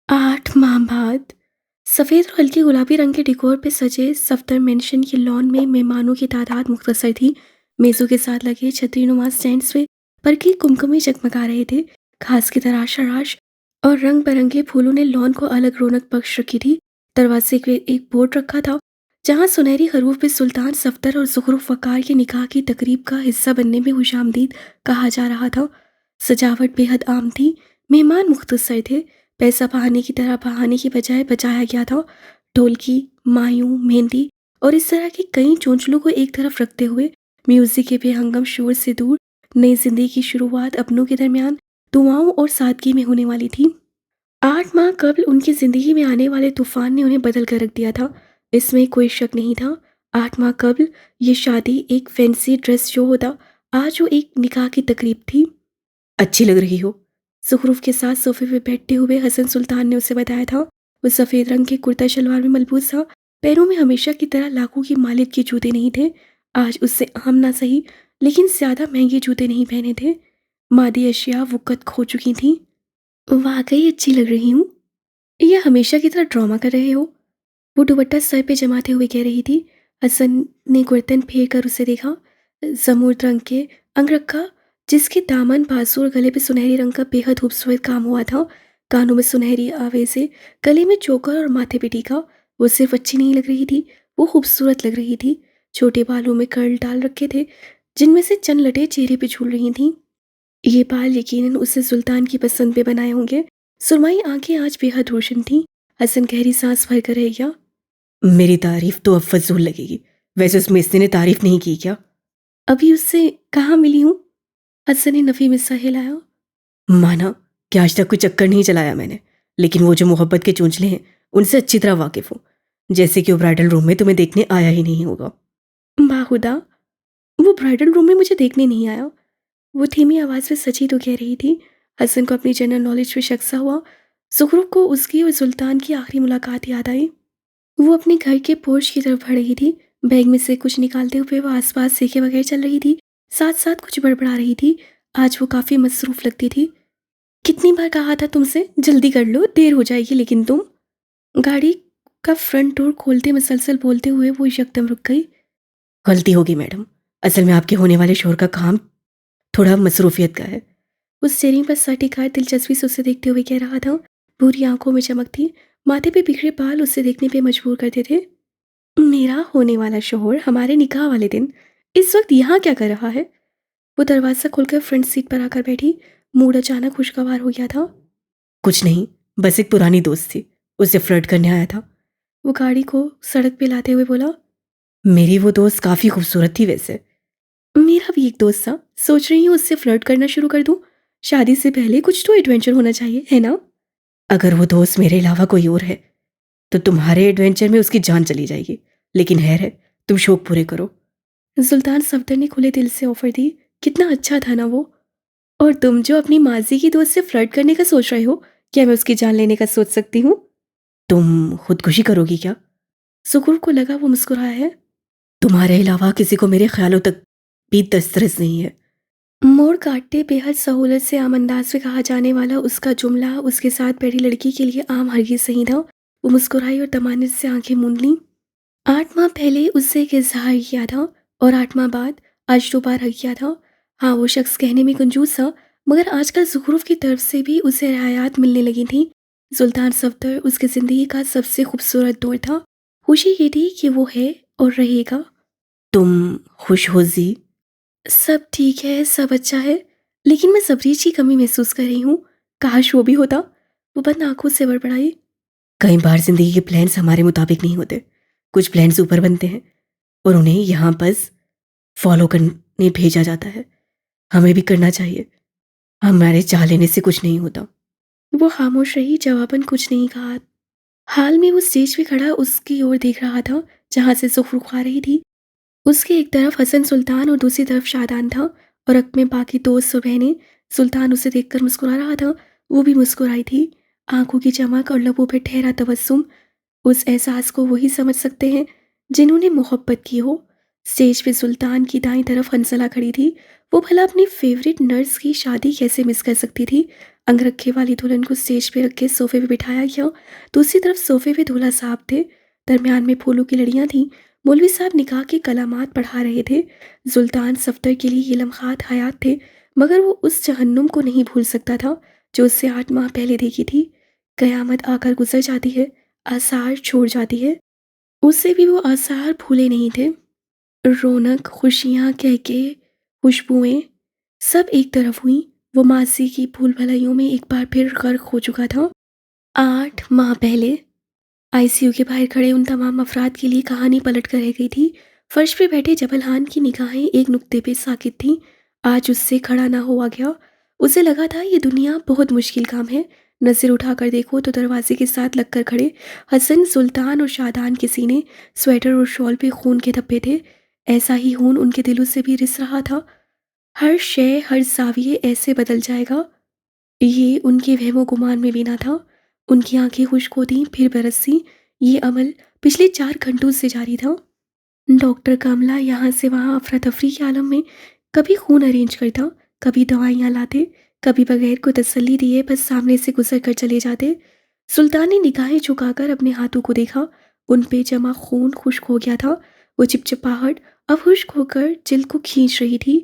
8 माह बाद सफ़ेद और हल्के गुलाबी रंग के डेकोर पे सजे सफदर मेंशन के लॉन में मेहमानों की तादाद मुख्तसर थी। मेज़ों के साथ लगे छतरीनुमा स्टैंड्स पे बरकी कुमकुमी जगमगा रहे थे। घास की तराश और रंग बिरंगे फूलों ने लॉन को अलग रौनक बख्श रखी थी। दरवाजे पे एक बोर्ड रखा था जहाँ सुनहरी हरूफ पे सुल्तान सफदर और ज़ुखरुफ वक़ार की निकाह की तकरीब का हिस्सा बनने में खुशामदीद कहा जा रहा था। सजावट बेहद आम थी, मेहमान मुख्तसर थे। पैसा बहाने की तरह बहाने की बजाय बचाया गया था। ढोलकी, मायूं, मेहंदी और इस तरह के कई चोंचलों को एक तरफ रखते हुए म्यूजिक के बेहंगम शोर से दूर नई जिंदगी की शुरुआत अपनों के दरमियान दुआओं और सादगी में होने वाली थी। 8 माह कबल उनकी जिंदगी में आने वाले तूफान ने उन्हें बदल कर रख दिया था, इसमें कोई शक नहीं था। 8 माह कबल ये शादी एक फैंसी ड्रेस शो होता, आज वो एक निकाह की तकरीब थी। अच्छी लग रही हो, सुखरूफ के साथ सोफे पे बैठते हुए हसन सुल्तान ने उसे बताया था। वो सफ़ेद रंग के कुर्ता शलवार में मलबूस था। पैरों में हमेशा की तरह लाखों की मालिक के जूते नहीं थे। आज उससे आम ना सही लेकिन ज़्यादा महंगे जूते नहीं पहने थे। मादी अशिया वक़्त खो चुकी थी। वाकई अच्छी लग रही हूँ, ये हमेशा की तरह ड्रामा कर रहे हो, वो दुपट्टा सर पे जमाते हुए कह रही थी। हसन ने गर्दन फेर कर उसे देखा। जमूद रंग के अंगरखा जिसके दामन, बाजू और गले पे सुनहरी रंग का बेहद खूबसूरत काम हुआ था। कानों में सुनहरी आवेज़ें, गले में चोकर और माथे पे टीका। वो सिर्फ अच्छी नहीं लग रही थी, वो खूबसूरत लग रही थी। छोटे बालों में कर्ल डाल रखे थे जिनमें से चंद लटें चेहरे पे झूल रही थीं। ये बाल यकीनन उसे सुल्तान की पसंद पे बनाए होंगे। सुरमई आंखें आज बेहद रोशन थीं। हसन गहरी सांस भर कर रह गया। मेरी तारीफ तो अब फजूल लगेगी, वैसे उसमें इसने ने तारीफ नहीं की क्या? अभी उससे कहाँ मिली हूँ? हसन ने नफी में सा हिलाया। माना कि आज तक कोई चक्कर नहीं चलाया मैंने, लेकिन वो जो मोहब्बत के चोंचले हैं उनसे अच्छी तरह वाकिफ हूँ, जैसे कि वो ब्राइडल रूम में तुम्हें देखने आया ही नहीं होगा। बाहुदा, वो ब्राइडल रूम में मुझे देखने नहीं आया, वो धीमी आवाज़ में सची तो कह रही थी। हसन को अपनी जनरल नॉलेज पे शक सा हुआ। ज़ुखरुफ को उसकी और सुल्तान की आखिरी मुलाकात याद आई। वो अपने घर के पोर्च की तरफ बढ़ रही थी। बैग में से कुछ निकालते हुए वो आसपास देखे बगैर चल रही थी, साथ साथ कुछ बड़बड़ा रही थी। आज वो काफ़ी मसरूफ़ लगती थी। कितनी बार कहा था तुमसे जल्दी कर लो, देर हो जाएगी, लेकिन तुम। गाड़ी का फ्रंट डोर खोलते मसलसल बोलते हुए वो यकदम रुक गई। गलती होगी मैडम, असल में आपके होने वाले शोर का काम थोड़ा मसरूफियत का है। वो स्टीयरिंग पर सर टिकाए दिलचस्पी से उसे देखते हुए कह रहा था। पूरी आंखों में चमक थी, माथे पे बिखरे बाल उसे देखने पे मजबूर करते थे। मेरा होने वाला शोहर हमारे निकाह वाले दिन इस वक्त यहाँ क्या कर रहा है? वो दरवाज़ा खोलकर फ्रंट सीट पर आकर बैठी। मूड अचानक खुशगवार हो गया था। कुछ नहीं, बस एक पुरानी दोस्त थी, उससे फ्लर्ट करने आया था। वो गाड़ी को सड़क पे लाते हुए बोला। मेरी वो दोस्त काफ़ी खूबसूरत थी वैसे। मेरा भी एक दोस्त था, सोच रही हूँ उससे फ्लर्ट करना शुरू कर दूँ। शादी से पहले कुछ तो एडवेंचर होना चाहिए, है ना? अगर वो दोस्त मेरे अलावा कोई और है तो तुम्हारे एडवेंचर में उसकी जान चली जाएगी, लेकिन है तुम शौक पूरे करो। सुल्तान सफदर ने खुले दिल से ऑफर दी। कितना अच्छा था ना वो। और तुम जो अपनी माजी की दोस्त से फ्लर्ट करने का सोच रहे हो, क्या मैं उसकी जान लेने का सोच सकती हूँ? तुम खुदकुशी करोगी क्या? सुकुर को लगा वो मुस्कुराया है। तुम्हारे अलावा किसी को मेरे ख्यालों तक भी दस्तरस नहीं है। मोड़ काटते बेहद सहूलत से आम अंदाज में कहा जाने वाला उसका जुमला उसके साथ बैठी लड़की के लिए आम हरगिज नहीं था। वो मुस्कुराई और तमान्नुत से आंखें मूंद लीं। 8 माह पहले उससे एक इजहार किया था और 8 माह बाद आज दोबारा किया था। हाँ, वो शख्स कहने में कंजूस था, मगर आजकल ज़ुखरुफ की तरफ से भी उसे रियायत मिलने लगी थी। सुल्तान सफदर उसकी ज़िंदगी का सबसे खूबसूरत दौर था। खुशी ये थी कि वो है और रहेगा। तुम खुश हो जी? सब ठीक है, सब अच्छा है, लेकिन मैं सबरीज की कमी महसूस कर रही हूँ। काश वो भी होता। वो बंद आंखों से बड़बड़ाई। कई बार जिंदगी के प्लान्स हमारे मुताबिक नहीं होते। कुछ प्लान्स ऊपर बनते हैं और उन्हें यहाँ बस फॉलो करने भेजा जाता है। हमें भी करना चाहिए, हमारे चाह लेने से कुछ नहीं होता। वो खामोश रही, जवाबन कुछ नहीं कहा। हाल में वो स्टेज पे खड़ा उसकी ओर देख रहा था जहाँ से ज़ुखरुख आ रही थी। उसके एक तरफ हसन सुल्तान और दूसरी तरफ शादान था और रक में बाकी दोस्त और बहनें। सुल्तान उसे देखकर मुस्कुरा रहा था, वो भी मुस्कुराई थी। आंखों की चमक और लबों पर ठहरा तबस्सुम, उस एहसास को वही समझ सकते हैं जिन्होंने मोहब्बत की हो। स्टेज पे सुल्तान की दाईं तरफ हंसला खड़ी थी। वो भला अपनी फेवरेट नर्स की शादी कैसे मिस कर सकती थी? अंगरखे वाली दुल्हन को स्टेज पे रख के सोफे पे बिठाया गया। दूसरी तरफ सोफे पे दूल्हा साहब थे। दरमियान में फूलों की लड़ियां थीं। मौलवी साहब निकाह के कलामात पढ़ा रहे थे। सुल्तान सफ्दर के लिए ये लम्हात हयात थे, मगर वो उस जहन्नुम को नहीं भूल सकता था जो उससे 8 माह पहले देखी थी। कयामत आकर गुजर जाती है, आसार छोड़ जाती है, उससे भी वो आसार भूले नहीं थे। रौनक, खुशियाँ, कहके, खुशबुएं सब एक तरफ हुई। वो मासी की भूल भलाइयों में एक बार फिर गर्क हो चुका था। 8 माह पहले आईसीयू के बाहर खड़े उन तमाम अफराद के लिए कहानी पलट कर रह गई थी। फर्श पे बैठे जबलहान की निगाहें एक नुक्ते पे साकित थीं। आज उससे खड़ा ना हुआ गया। उसे लगा था ये दुनिया बहुत मुश्किल काम है। नज़र उठाकर देखो तो दरवाजे के साथ लगकर खड़े हसन, सुल्तान और शादान के सीने, स्वेटर और शॉल पे खून के धब्बे थे। ऐसा ही खून उनके दिलों से भी रिस रहा था। हर शय, हर ज़ाविये ऐसे बदल जाएगा, ये उनके वहमो गुमान में भी ना था। उनकी आंखें खुश्क होती फिर बरसती। ये अमल पिछले 4 घंटों से जारी था। डॉक्टर कामला यहाँ से वहाँ अफरा तफरी के आलम में कभी खून अरेंज करता, कभी दवाइयाँ लाते, कभी बगैर को तसल्ली दिए बस सामने से गुजर कर चले जाते। सुल्तान ने निगाहें झुकाकर अपने हाथों को देखा। उन पे जमा खून खुश्क हो गया था। वो चिपचिपाहट अब खुश्क होकर जिल्द को खींच रही थी।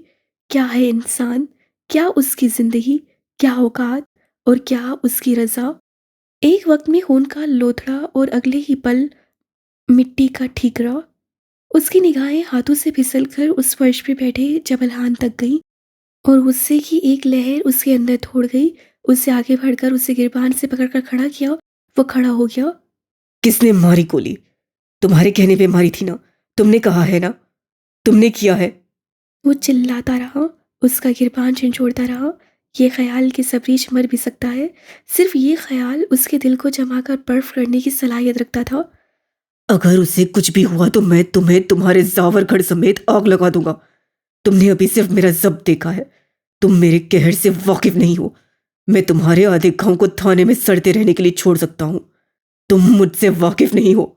क्या है इंसान, क्या उसकी जिंदगी, क्या औकात और क्या उसकी रजा। एक वक्त में खून का लोथड़ा और अगले ही पल मिट्टी का ठीकरा। उसकी निगाहें हाथों से फिसलकर उस फर्श पे बैठे जबलहान तक गईं और गुस्से की एक लहर उसके अंदर दौड़ गई। उससे आगे बढ़कर उसे गिरबान से पकड़कर खड़ा किया। वो खड़ा हो गया। किसने मारी गोली? तुम्हारे कहने पे मारी थी ना? तुमने कहा है ना? तुमने किया है। वो चिल्लाता रहा, उसका गिरबान झंझोड़ता रहा। ये ख्याल कि सबरीच मर भी सकता है, सिर्फ ये ख्याल उसके दिल को जमाकर बर्फ करने की सलाहियत रखता था। अगर उसे कुछ भी हुआ तो मैं तुम्हें तुम्हारे जावर घर समेत आग लगा दूंगा। तुमने अभी सिर्फ मेरा जब्त देखा है। तुम मेरे कहर से वाकिफ नहीं हो। मैं तुम्हारे आधे गांव को थाने में सड़ते रहने के लिए छोड़ सकता हूं। तुम मुझसे वाकिफ नहीं हो।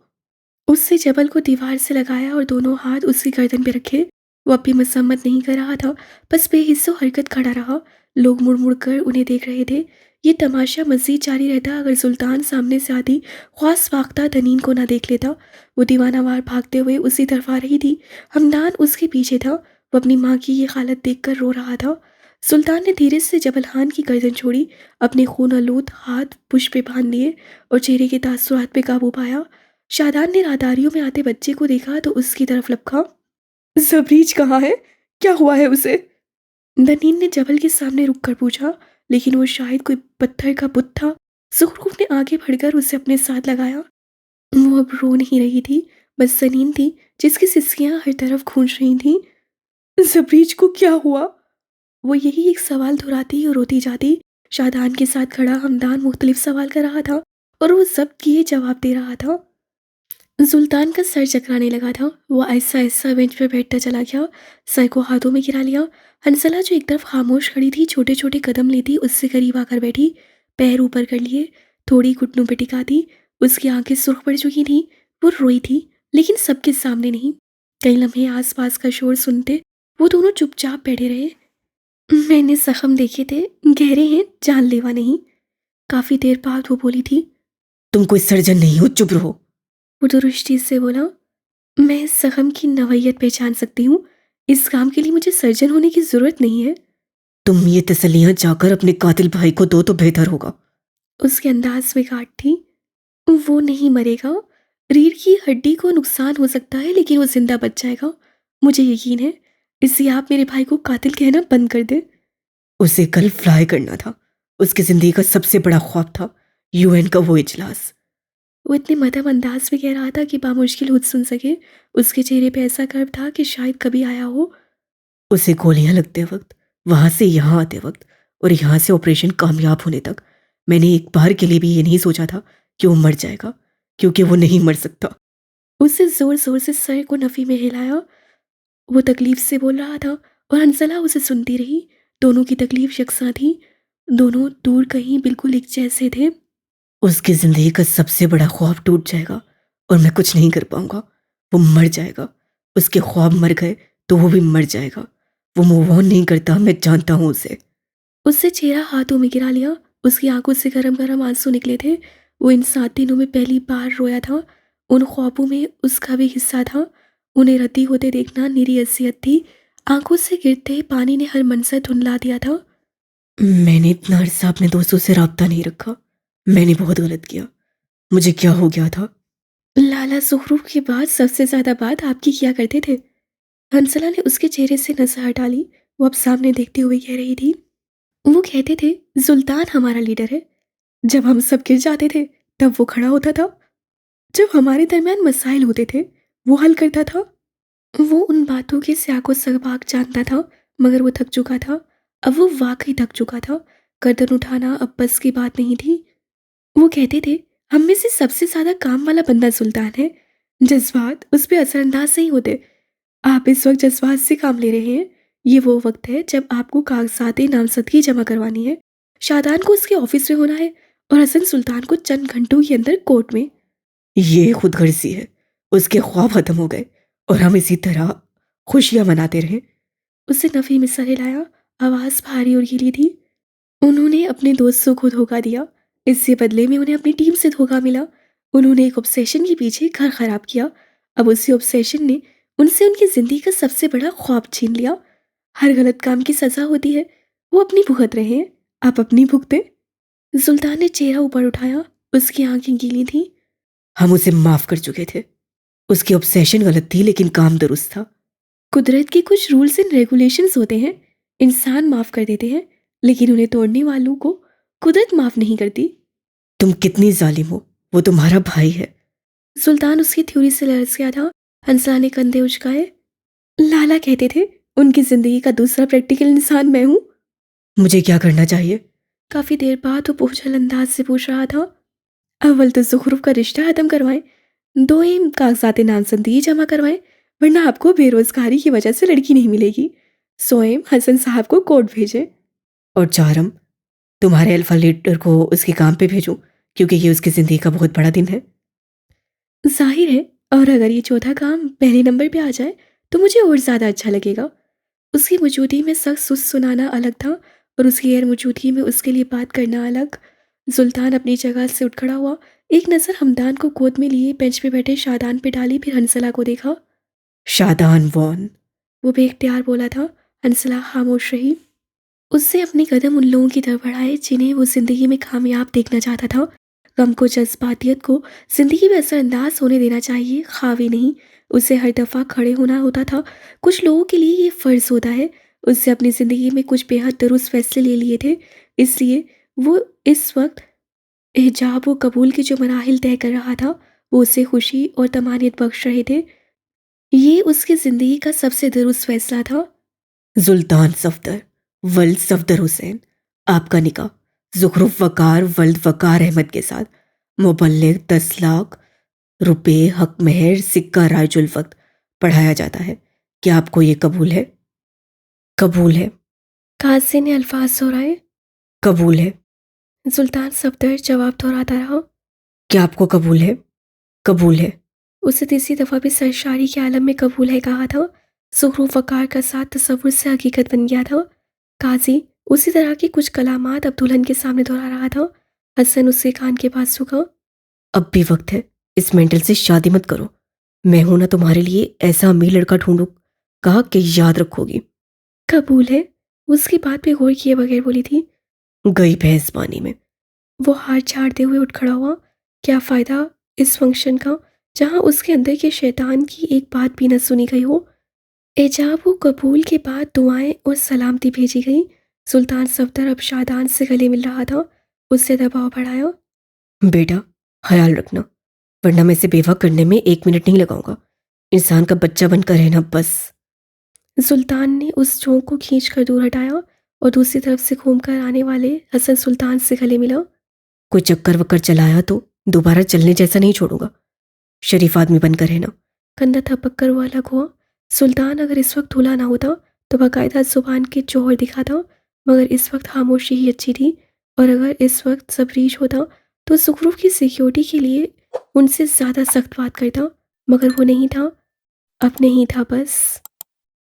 उससे जबल को दीवार से लगाया और दोनों हाथ उसकी गर्दन पे रखे। वो अब भी मसम्मत नहीं कर रहा था, बस बेहिस्सो हरकत खड़ा रहा। लोग मुड़ मुड़ कर उन्हें देख रहे थे। ये तमाशा मजीद जारी रहता अगर सुल्तान सामने से आती ख्वास फाख्ता तनीन को ना देख लेता। वो दीवानावार भागते हुए उसी तरफ आ रही थी। हमदान उसके पीछे था। वो अपनी माँ की ये हालत देखकर रो रहा था। सुल्तान ने धीरे से जबलहान की गर्दन छोड़ी, अपने खून आलूद हाथ पुश पे बांध लिए और चेहरे के तासुरात पे काबू पाया। शादान ने राहदारियों में आते बच्चे को देखा तो उसकी तरफ लपका। जबरीज कहाँ है? क्या हुआ है उसे? दनीन ने जबल के सामने रुककर पूछा, लेकिन वो शायद कोई पत्थर का बुत था। ज़ुखरूफ ने आगे बढ़कर उसे अपने साथ लगाया। वो अब रो नहीं रही थी, बस जनीन थी जिसकी सिसकियां हर तरफ गूंज रही थीं। जबरीज को क्या हुआ? वो यही एक सवाल दोहराती और रोती जाती। शादान के साथ खड़ा हमदान मुख्तलिफ सवाल कर रहा था और वो सब किए जवाब दे रहा था। सुल्तान का सर चकराने लगा था। वो ऐसा ऐसा बेंच पर बैठता चला गया, सर को हाथों में गिरा लिया। हंसला जो एक तरफ खामोश खड़ी थी छोटे छोटे कदम लेती उससे करीब आकर बैठी, पैर ऊपर कर लिए, थोड़ी घुटनों पर टिका थी। उसकी आंखें सुर्ख पड़ चुकी थीं। वो रोई थी, लेकिन सबके सामने नहीं। कई लम्हे आसपास का शोर सुनते वो दोनों चुपचाप बैठे रहे। मैंने जख्म देखे थे, गहरे हैं, जानलेवा नहीं। काफी देर बाद वो बोली थी। तुम कोई सर्जन नहीं हो, चुप रहो। वो दुरुस्ती से बोला, मैं इस जख्म की नवैयत पहचान सकती हूँ। इस काम के लिए मुझे सर्जन होने की जरूरत नहीं है। तुम ये तसल्लियां जाकर अपने कातिल भाई को दो तो बेहतर होगा। उसके अंदाज में गांठ थी। वो नहीं मरेगा। रीढ़ की हड्डी को नुकसान हो सकता है, लेकिन वो जिंदा बच जाएगा, मुझे यकीन है। इसलिए आप मेरे भाई को कातिल कहना बंद कर दे। उसे कल फ्लाई करना था। उसकी जिंदगी का सबसे बड़ा ख्वाब था यूएन का वो इजलास। वो इतने मदम अंदाज में कह रहा था कि बामुश्किल खुद सुन सके। उसके चेहरे पे ऐसा कर्व था कि शायद कभी आया हो। उसे गोलियां लगते वक्त, वहां से यहाँ आते वक्त और यहाँ से ऑपरेशन कामयाब होने तक मैंने एक बार के लिए भी ये नहीं सोचा था कि वो मर जाएगा, क्योंकि वो नहीं मर सकता। उससे जोर जोर से सर को नफी में हिलाया। वो तकलीफ से बोल रहा था और हंसला उसे सुनती रही। दोनों की तकलीफ यकसा थी। दोनों दूर कहीं बिल्कुल एक जैसे थे। उसकी जिंदगी का सबसे बड़ा ख्वाब टूट जाएगा और मैं कुछ नहीं कर पाऊंगा। वो मर जाएगा। उसके ख्वाब मर गए तो वो भी मर जाएगा। वो मूव ऑन नहीं करता, मैं जानता हूं उसे। उससे चेहरा हाथों में गिरा लिया। उसकी आंखों से गरम गरम आंसू निकले थे। वो इन 7 दिनों में पहली बार रोया था। उन ख्वाबों में उसका भी हिस्सा था। उन्हें रद्दी होते देखना निरी असियत थी। आंखों से गिरते पानी ने हर मंजर धुंधला दिया था। मैंने इतना अरसा अपने दोस्तों से राब्ता नहीं रखा। मैंने बहुत गलत किया। मुझे क्या हो गया था? लाला ज़ुखरूफ के बाद सबसे ज़्यादा बात आपकी किया करते थे। हंसला ने उसके चेहरे से नजर हटा ली। वो अब सामने देखते हुए कह रही थी, वो कहते थे सुल्तान हमारा लीडर है। जब हम सब गिर जाते थे तब वो खड़ा होता था। जब हमारे दरमियान मसाइल होते थे वो हल करता था। वो उन बातों के स्याको सहवाग जानता था, मगर वो थक चुका था। अब वो वाकई थक चुका था। गर्दन उठाना अब बस की बात नहीं थी। वो कहते थे, हम में से सबसे ज्यादा काम वाला बंदा सुल्तान है। जज्बात उस पर असरअंदाज नहीं होते। आप इस वक्त जज्बात से काम ले रहे हैं। ये वो वक्त है जब आपको कागजात नामजदगी जमा करवानी है। शादान को उसके ऑफिस में होना है और हसन सुल्तान को चंद घंटों के अंदर कोर्ट में। ये खुदगर्जी है। उसके ख्वाब खत्म हो गए और हम इसी तरह खुशियां मनाते रहे। उसे नफी में सर हिलाया। आवाज भारी और गीली थी। उन्होंने अपने दोस्तों को धोखा दिया। इससे बदले में उन्हें अपनी टीम से धोखा मिला। उन्होंने एक ऑब्सेशन के पीछे घर खराब किया। अब उसी ऑब्सेशन ने उनसे उनकी जिंदगी का सबसे बड़ा ख्वाब छीन लिया। हर गलत काम की सजा होती है। वो अपनी भुगत रहे हैं। आप अपनी भुगते। सुल्तान ने चेहरा ऊपर उठाया। उसकी आंखें गीली थीं। हम उसे माफ कर चुके थे। उसकी ऑब्सेशन गलत थी लेकिन काम दुरुस्त था। कुदरत के कुछ रूल्स एंड रेगुलेशंस होते हैं। इंसान माफ कर देते हैं, लेकिन उन्हें तोड़ने वालों को कुदरत माफ नहीं करती। तुम कितनी जालिम हो। वो तुम्हारा भाई है। सुल्तान उसकी थ्योरी से लरस गया था। हंसा ने कंधे उचकाए। लाला कहते थे उनकी जिंदगी का दूसरा प्रैक्टिकल इंसान मैं हूँ। मुझे क्या करना चाहिए? काफी देर बाद वो बोझल अंदाज से पूछ रहा था। अव्वल तो ज़ुखरूफ का रिश्ता खत्म करवाएं। दोएम कागजात नामजदगी जमा करवाएं, वरना आपको बेरोजगारी की वजह से लड़की नहीं मिलेगी। सोएम हसन साहब को कोर्ट भेजें। और चारम, तुम्हारे अल्फा लीडर को उसके काम पे भेजूं, क्योंकि ये उसकी जिंदगी का बहुत बड़ा दिन है। जाहिर है, और अगर ये चौथा काम पहले नंबर पे आ जाए तो मुझे और ज़्यादा अच्छा लगेगा। उसकी मौजूदगी में सख्त सुस्त सुनाना अलग था और उसकी गैर मौजूदगी में उसके लिए बात करना अलग। सुल्तान अपनी जगह से उठ खड़ा हुआ। एक नज़र हमदान को गोद में लिए बेंच पे बैठे शादान पे डाली, फिर हंसला को देखा। शादान वॉन, वो बेख्तियार बोला था। हंसला खामोश रही। उससे अपने कदम उन लोगों की तरफ बढ़ाए जिन्हें वो जिंदगी में कामयाब देखना चाहता था। गम को, जज्बातियत को जिंदगी में असरअंदाज होने देना चाहिए, खावी नहीं। उसे हर दफ़ा खड़े होना होता था। कुछ लोगों के लिए ये फ़र्ज़ होता है। उससे अपनी ज़िंदगी में कुछ बेहद दुरुस्त फैसले ले लिए थे। इसलिए वो इस वक्त हिजाब व कबूल के जो मराहिल तय कर रहा था, वो उसे खुशी और तमानियत बख्श रहे थे। ये उसकी ज़िंदगी का सबसे दुरुस्त फैसला था। सुल्तान सफदर वल्द सफदर हुसैन, आपका निकाह ज़ुखरूफ वकार वल्द वकार अहमद के साथ मुबल्लिग 10 लाख रुपए हक मेहर सिक्का राजुल वक्त पढ़ाया जाता है। क्या आपको ये कबूल है? कबूल है। काजी ने अल्फाज दोहराए। कबूल है। सुल्तान सफदर जवाब दोहराता रहा। क्या आपको कबूल है? कबूल है। उसे तीसरी दफ़ा भी सरशारी के आलम में कबूल है कहा था। ज़ुखरूफ वकार का साथ तसव्वुर से हकीकत बन गया था। काजी उसी तरह के कुछ कलामात अब दुल्हन के सामने दोहरा रहा था। हसन उसके कान के पास झुका। अब भी वक्त है। इस मेंटल से शादी मत करो। मैं हूं ना तुम्हारे लिए ऐसा अमीर लड़का ढूंढूं, कहा कि याद रखोगी। कबूल है, उसकी बात पे गौर किए बगैर बोली थी। गई भैंस पानी में। वो हाथ झाड़ते हुए उठ खड़ा हुआ। क्या फ़ायदा इस फंक्शन का जहाँ उसके अंदर के शैतान की एक बात भी न सुनी गई हो। एजाब व कबूल के बाद दुआएं और सलामती भेजी गई। सुल्तान सफदर अब शादान से गले मिल रहा था। उससे दबाव बढ़ाया। बेटा, ख्याल रखना, वरना मैं इसे बेवा करने में 1 मिनट नहीं लगाऊंगा। इंसान का बच्चा बनकर रहना बस। सुल्तान ने उस चौंक को खींचकर दूर हटाया और दूसरी तरफ से घूमकर आने वाले हसन सुल्तान से गले मिला। कोई चक्कर वक्कर चलाया तो दोबारा चलने जैसा नहीं छोड़ूंगा। शरीफ आदमी बनकर रहना। कंधा थपक कर वो अलग हुआ। सुल्तान अगर इस वक्त धुला ना होता तो बाकायदा जुबान के जोहर दिखाता, मगर इस वक्त खामोशी ही अच्छी थी। और अगर इस वक्त सबरीश होता तो ज़ुखरूफ की सिक्योरिटी के लिए उनसे ज़्यादा सख्त बात करता, मगर वो नहीं था। अब नहीं था बस।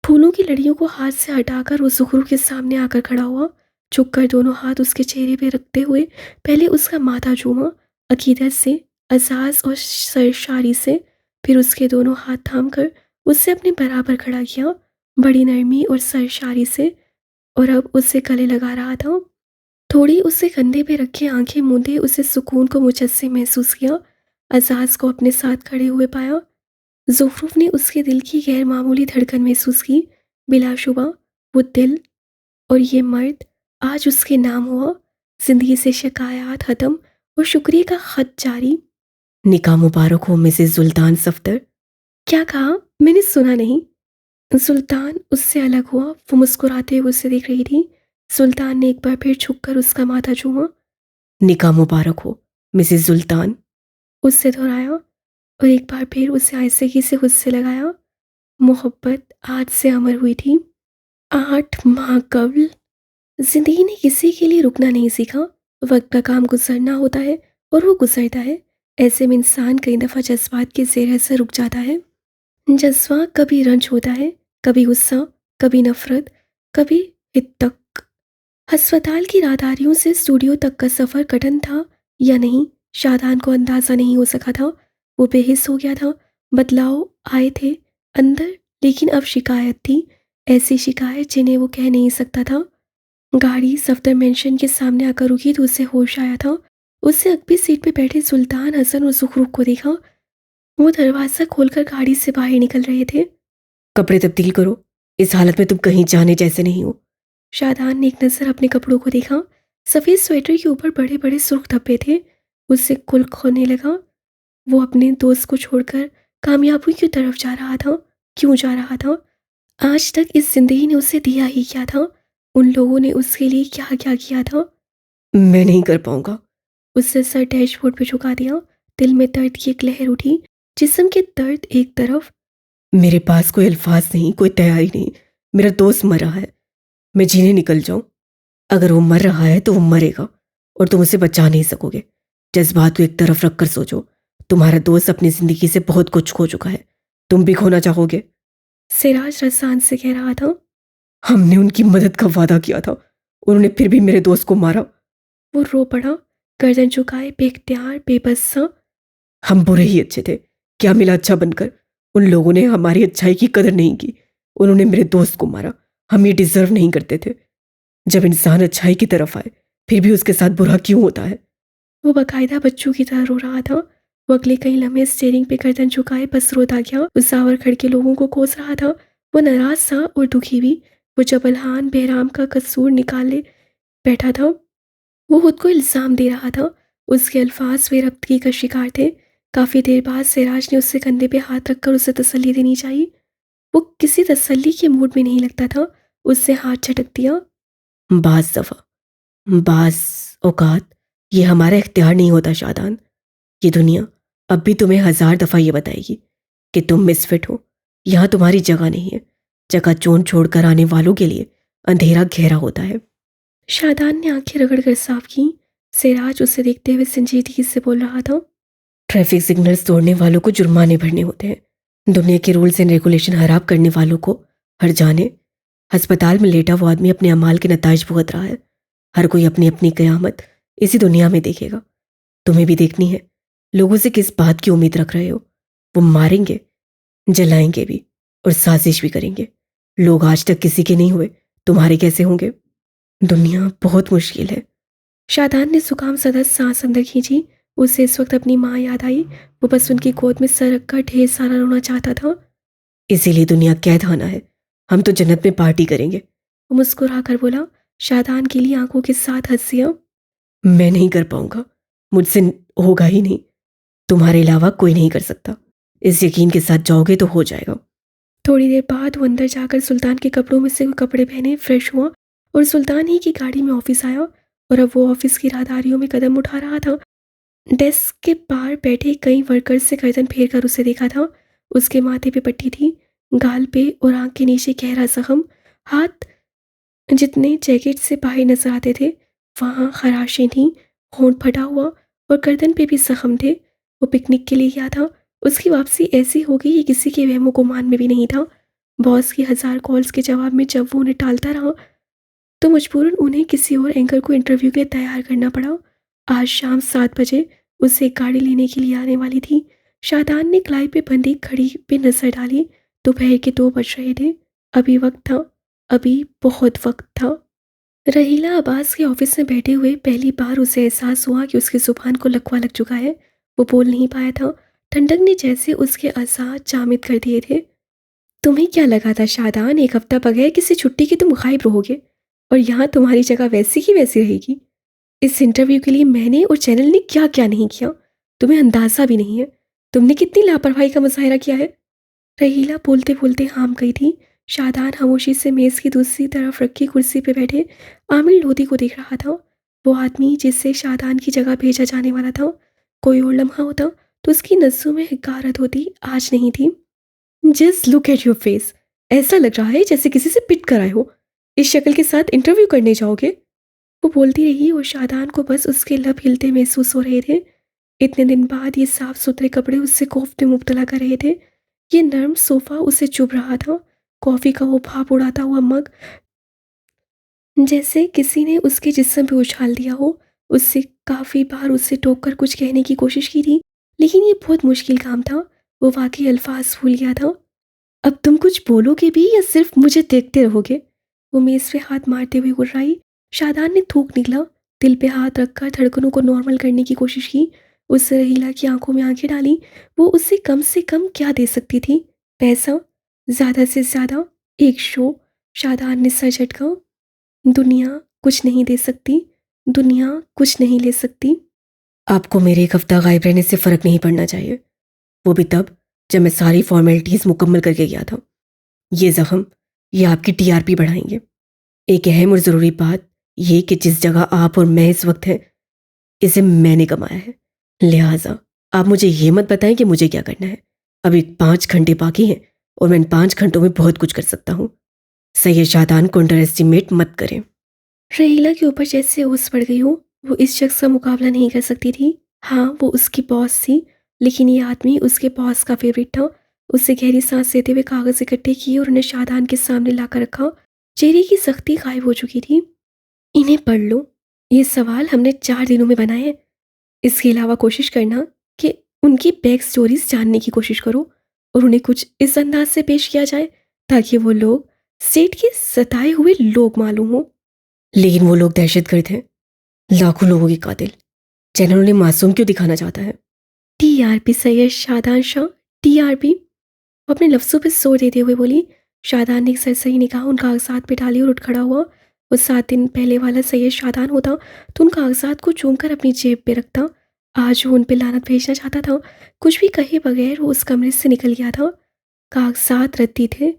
फूलों की लड़ियों को हाथ से हटाकर वो ज़ुखरूफ के सामने आकर खड़ा हुआ। झुककर दोनों हाथ उसके चेहरे पे रखते हुए पहले उसका माथा चूमा, अकीदत से, एहसास और सरशारी से, फिर उसके दोनों हाथ थामकर उससे अपने बराबर खड़ा किया, बड़ी नरमी और सरशारी से, और अब उससे गले लगा रहा था। थोड़ी उसके कंधे पे रखे आंखें मूंदे उसे सुकून को मुझसे महसूस किया, एहसास को अपने साथ खड़े हुए पाया। ज़ुखरुफ ने उसके दिल की गैर मामूली धड़कन महसूस की। बिलाशुबा वो दिल और ये मर्द आज उसके नाम हुआ। जिंदगी से शिकायत खत्म और शुक्रिया का खत जारी। निकाह मुबारक हो मिसेस सुल्तान सफ्दर। क्या कहा? मैंने सुना नहीं। सुल्तान उससे अलग हुआ। वो मुस्कुराते हुए उसे देख रही थी। सुल्तान ने एक बार फिर झुककर उसका माथा चूमा। निकाह मुबारक हो मिसेस सुल्तान। उससे दोहराया और एक बार फिर उसे आहिस्तगी से हुस्से लगाया। मोहब्बत आज से अमर हुई थी। 8 माह कबल। जिंदगी ने किसी के लिए रुकना नहीं सीखा। वक्त का काम गुजरना होता है और वो गुजरता है। ऐसे में इंसान कई दफ़ा जज्बात के ज़ेर से रुक जाता है। जज्बा कभी रंज होता है, कभी गुस्सा, कभी नफरत, कभी हितक। अस्पताल की राहदारियों से स्टूडियो तक का सफ़र कठिन था या नहीं, शादान को अंदाज़ा नहीं हो सका था। वो बेहिस हो गया था। बदलाव आए थे अंदर, लेकिन अब शिकायत थी, ऐसी शिकायत जिन्हें वो कह नहीं सकता था। गाड़ी सफदर मेंशन के सामने आकर रुकी तो उसे होश आया था। उससे अगली सीट पे बैठे सुल्तान हसन और सुखरुख को देखा। वो दरवाज़ा खोलकर गाड़ी से बाहर निकल रहे थे। कपड़े तब्दील करो, इस हालत में तुम कहीं जाने जैसे नहीं हो। शादान ने एक नज़र अपने कपड़ों को देखा। सफ़ेद स्वेटर के ऊपर बड़े बड़े सुर्ख धब्बे थे। उससे कुल खोने लगा। वो अपने दोस्त को छोड़कर कामयाबी की तरफ जा रहा था। क्यों जा रहा था? आज तक इस जिंदगी ने उसे दिया ही क्या था? उन लोगों ने उसके लिए क्या क्या किया था? मैं नहीं कर पाऊंगा। उससे सर डैशबोर्ड पे झुका दिया। दिल में दर्द की एक लहर उठी, जिस्म के दर्द एक तरफ। मेरे पास कोई अल्फाज नहीं, कोई तैयारी नहीं। मेरा दोस्त मर रहा है, मैं जीने निकल जाऊं। अगर वो मर रहा है तो वो मरेगा और तुम उसे बचा नहीं सकोगे। जज्बात को एक तरफ रखकर सोचो। तुम्हारा दोस्त अपनी जिंदगी से बहुत कुछ खो चुका है, तुम भी खोना चाहोगे। सिराज रसान से कह रहा था। हमने उनकी मदद का वादा किया था, उन्होंने फिर भी मेरे दोस्त को मारा। वो रो पड़ा, गर्दन झुकाए, बेख्तियार, बेबस सा। हम बुरे ही अच्छे थे, क्या मिला अच्छा बनकर। उन लोगों ने हमारी अच्छाई की कदर नहीं की, उन्होंने मेरे दोस्त को मारा। हम ये डिजर्व नहीं करते थे। जब इंसान अच्छाई की तरफ आए फिर भी उसके साथ बुरा क्यों होता है। वो बाकायदा बच्चों की तरह रो रहा था। वो अगले कई लम्हे स्टीयरिंग पे गर्दन झुकाए बस रोता गया। उस जावर खड़ के लोगों को कोस रहा था। वो नाराज था और दुखी भी। वो जबलहान बेहराम का कसूर निकाले बैठा था। वो खुद को इल्ज़ाम दे रहा था। उसके अल्फाज बेरब्तगी का शिकार थे। काफ़ी देर बाद सिराज ने उससे कंधे पे हाथ रखकर उसे तसल्ली देनी चाहिए। वो किसी तसल्ली के मूड में नहीं लगता था। उससे हाथ झटक दिया। बास दफा, बास औकात ये हमारा इख्तियार नहीं होता शादान। ये दुनिया अब भी तुम्हें 1000 दफा ये बताएगी कि तुम मिसफिट हो। यहाँ तुम्हारी जगह नहीं है। जगह चोन छोड़कर आने वालों के लिए अंधेरा गहरा होता है। शादान ने आंखें रगड़कर साफ की। सिराज उसे देखते हुए संजीदगी से बोल रहा था। ट्रैफिक सिग्नल्स तोड़ने वालों को जुर्माने भरने होते हैं। दुनिया के रूल्स एंड रेगुलेशन खराब करने वालों को हर जाने। अस्पताल में लेटा वो आदमी अपने अमाल के नताइज भुगत रहा है। हर कोई अपनी अपनी कयामत इसी दुनिया में देखेगा। तुम्हें भी देखनी है। लोगों से किस बात की उम्मीद रख रहे हो? वो मारेंगे, जलाएंगे भी और साजिश भी करेंगे। लोग आज तक किसी के नहीं हुए, तुम्हारे कैसे होंगे? दुनिया बहुत मुश्किल है। शादान ने जुकाम सदर सांस अंदर खींची। उसे इस वक्त अपनी माँ याद आई। वो बस उनकी गोद में सर रखकर ढेर सारा रोना चाहता था। इसीलिए दुनिया कैद खाना है। हम तो जन्नत में पार्टी करेंगे। वो मुस्कुरा कर बोला। शादान के लिए आंखों के साथ हंसियां। मैं नहीं कर पाऊंगा, मुझसे होगा ही नहीं। तुम्हारे अलावा कोई नहीं कर सकता। इस यकीन के साथ जाओगे तो हो जाएगा। थोड़ी देर बाद वो अंदर जाकर सुल्तान के कपड़ों में से कपड़े पहने फ्रेश हुआ और सुल्तान ही की गाड़ी में ऑफिस आया। और अब वो ऑफिस की राहदारियों में कदम उठा रहा था। डेस्क के पार बैठे कई वर्कर्स से गर्दन फेर कर उसे देखा था। उसके माथे पे पट्टी थी, गाल पे और आंख के नीचे गहरा जख्म। हाथ जितने जैकेट से बाहर नजर आते थे वहाँ खराशें थीं, होंठ फटा हुआ और गर्दन पे भी जख्म थे। वो पिकनिक के लिए गया था। उसकी वापसी ऐसी हो गई कि किसी के वहमो गुमान में भी नहीं था। बॉस की 1000 कॉल्स के जवाब में जब वो उन्हें टालता रहा तो मजबूरन उन्हें किसी और एंकर को इंटरव्यू के लिए तैयार करना पड़ा। आज शाम 7 बजे उसे एक गाड़ी लेने के लिए आने वाली थी। शादान ने किराए पे बंदी घड़ी पे नजर डाली। दोपहर के 2 बज रहे थे। अभी वक्त था, अभी बहुत वक्त था। रहीला अब्बास के ऑफिस में बैठे हुए पहली बार उसे एहसास हुआ कि उसकी जुबान को लकवा लग चुका है। वो बोल नहीं पाया था। ठंडक ने जैसे उसके अज़ा जामिद कर दिए थे। तुम्हें क्या लगा था शादान, एक हफ्ता बगैर किसी छुट्टी के तुम गायब रहोगे और यहाँ तुम्हारी जगह वैसी की वैसी रहेगी। इस इंटरव्यू के लिए मैंने और चैनल ने क्या क्या नहीं किया, तुम्हें अंदाजा भी नहीं है। तुमने कितनी लापरवाही का मुजाहरा किया है। रहीला बोलते बोलते हाम गई थी। शादान खामोशी से मेज की दूसरी तरफ रखी कुर्सी पे बैठे आमिर लोधी को देख रहा था। वो आदमी जिससे शादान की जगह भेजा जाने वाला था। कोई और लम्हा होता तो उसकी नज़रों में हकारत होती, आज नहीं थी। Just look at your face, ऐसा लग रहा है जैसे किसी से पिट कर आए हो। इस शक्ल के साथ इंटरव्यू करने जाओगे। वो बोलती रही और शादान को बस उसके लब हिलते महसूस हो रहे थे। इतने दिन बाद ये साफ सुथरे कपड़े उससे खौफ में मुब्तला कर रहे थे। ये नर्म सोफा उसे चुभ रहा था। कॉफी का वो भाप उड़ाता हुआ मग जैसे किसी ने उसके जिस्म पे उछाल दिया हो। उससे काफ़ी बार उससे टोक कर कुछ कहने की कोशिश की थी, लेकिन ये बहुत मुश्किल काम था। वो वाकई अल्फाज भूल गया था। अब तुम कुछ बोलोगे भी या सिर्फ मुझे देखते रहोगे। वो मेज़ पे हाथ मारते हुए गुर्राई। शादान ने थूक निकला। दिल पे हाथ रखकर धड़कनों को नॉर्मल करने की कोशिश की। उससे रहीला की आंखों में आंखें डाली। वो उससे कम क्या दे सकती थी। पैसा, ज़्यादा से ज़्यादा एक शो। शादान ने सर झटका। दुनिया कुछ नहीं दे सकती, दुनिया कुछ नहीं ले सकती। आपको मेरे एक हफ्ता गायब रहने से फ़र्क नहीं पड़ना चाहिए, वो भी तब जब मैं सारी फॉर्मेलिटीज़ मुकम्मल करके गया था। ये ज़ख्म, ये आपकी टीआरपी बढ़ाएंगे। एक अहम और ज़रूरी बात ये कि जिस जगह आप और मैं इस वक्त हैं, इसे मैंने कमाया है। लिहाजा आप मुझे ये मत बताएं कि मुझे क्या करना है। अभी 5 घंटे बाकी हैं और मैं इन 5 घंटों में बहुत कुछ कर सकता हूँ। सैयद शादान को अंडर एस्टिमेट मत करें। रहीला के ऊपर जैसे ओस पड़ गई हो। वो इस शख्स का मुकाबला नहीं कर सकती थी। हाँ, वो उसकी बॉस थी, लेकिन ये आदमी उसके बॉस का फेवरेट था। उससे गहरी सांस लेते हुए कागज इकट्ठे किए और उन्हें शादान के सामने लाकर रखा। चेहरे की सख्ती गायब हो चुकी थी। इन्हें पढ़ लो। ये सवाल हमने 4 दिनों में बनाए हैं। इसके अलावा कोशिश करना कि उनकी बैक स्टोरीज जानने की कोशिश करो और उन्हें कुछ इस अंदाज से पेश किया जाए ताकि वो लोग स्टेट के सताए हुए लोग मालूम हो। लेकिन वो लोग दहशतगर्द हैं, लाखों लोगों के कातिल। चैनल उन्हें मासूम क्यों दिखाना चाहता है। TRP Syed Shadan Shah, TRP. वो अपने लफ्ज़ों पर जोर देते हुए बोली। शादान ने एक सरसरी निगाह उन कागजात पे डाली और उठ खड़ा हुआ। वो 7 दिन पहले वाला सैयद शादान होता तो उन कागजात को चूम कर अपनी जेब पे रखता। आज वो उन पे लानत भेजना चाहता था। कुछ भी कहे बगैर वो उस कमरे से निकल गया था। कागजात रद्दी थे।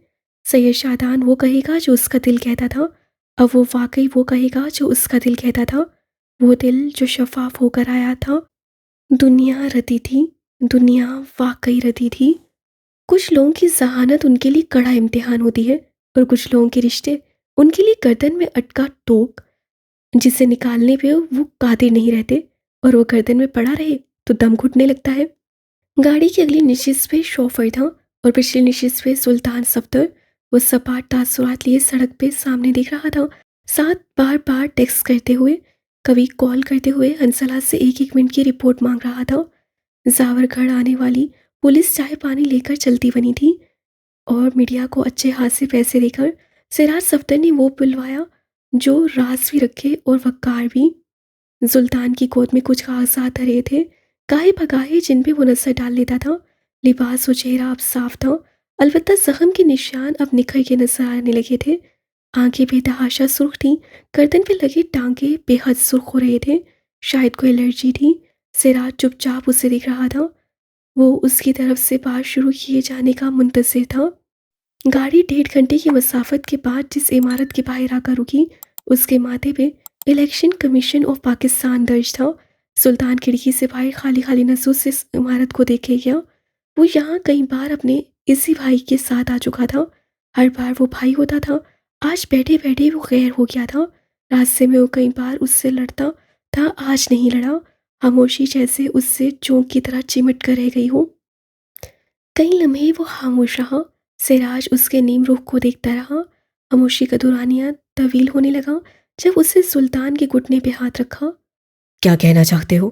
सैयद शादान वो कहेगा जो उसका दिल कहता था। अब वो वाकई वो कहेगा जो उसका दिल कहता था। वो दिल जो शफाफ होकर आया था। दुनिया रती थी, दुनिया वाकई रती थी। कुछ लोगों की जहानत उनके लिए कड़ा इम्तिहान होती है और कुछ लोगों के रिश्ते उनके लिए गर्दन में अटका टोक जिसे निकालने पे वो कादिर नहीं रहते और वो गर्दन में पड़ा रहे तो दम घुटने लगता है। गाड़ी की अगली नशिस्त पे शोफर था और पिछली नशिस्त पे सुल्तान सफ्दर। वो सपाट तासुरात लिए सड़क पे सामने देख रहा था। साथ बार बार टेक्स्ट करते हुए, कभी कॉल करते हुए हंसला से एक मिनट की रिपोर्ट मांग रहा था। जावरगढ़ आने वाली पुलिस चाय पानी लेकर चलती बनी थी और मीडिया को अच्छे हाथ से पैसे देकर सिराज सफ्दर ने वो बुलवाया जो राज भी रखे और वक़ार भी। सुल्तान की गोद में कुछ कागजात धरे थे, गाहे भगाहे जिन पे वो नजर डाल लेता था। लिबास और चेहरा अब साफ था, अलबत्ता जख्म के निशान अब निखर के नजर आने लगे थे। आंखें बेतहाशा सुर्ख थीं, गर्दन पे लगे टांगे बेहद सुर्ख हो रहे थे। शायद कोई एलर्जी थी। सिराज चुपचाप उसे देख रहा था। वो उसकी तरफ से बात शुरू किए जाने का मुंतज़िर था। गाड़ी 1.5 घंटे की मसाफत के बाद जिस इमारत के बाहर आकर रुकी, उसके माथे पे इलेक्शन कमीशन ऑफ पाकिस्तान दर्ज था। सुल्तान खिड़की से बाहर खाली खाली नजरों से इस इमारत को देखे गया। वो यहाँ कई बार अपने इसी भाई के साथ आ चुका था। हर बार वो भाई होता था। आज बैठे बैठे वो गैर हो गया था। रास्ते में वो कई बार उससे लड़ता था, आज नहीं लड़ा। खामोशी जैसे उससे चौंक की तरह चिमट कर रह गई हो। कई लम्हे वो खामोश रहा। सिराज उसके नीम रुख को देखता रहा। खामोशी का दुरानिया तवील होने लगा जब उसने सुल्तान के घुटने पे हाथ रखा। क्या कहना चाहते हो?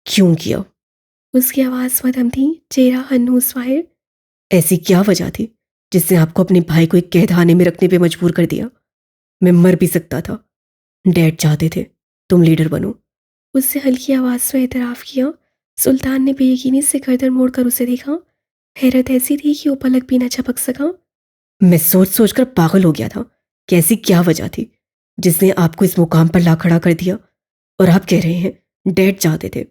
क्यों किया? उसकी आवाज़ मध्यम थी, चेहरा हन्नूस वाहिर। ऐसी क्या वजह थी जिसने आपको अपने भाई को एक कैदखाने में रखने पे मजबूर कर दिया? मैं मर भी सकता था। डैड चाहते थे तुम लीडर बनो। उससे हल्की आवाज़ में एतराफ़ किया। सुल्तान ने बेयकीनी से गर्दन मोड़कर उसे देखा। हैरत ऐसी थी कि वो पलक भी न झपक सका। मैं सोच सोच कर पागल हो गया था कि ऐसी क्या वजह थी जिसने आपको इस मुकाम पर ला खड़ा कर दिया। और आप कह रहे हैं डैड चाहते थे।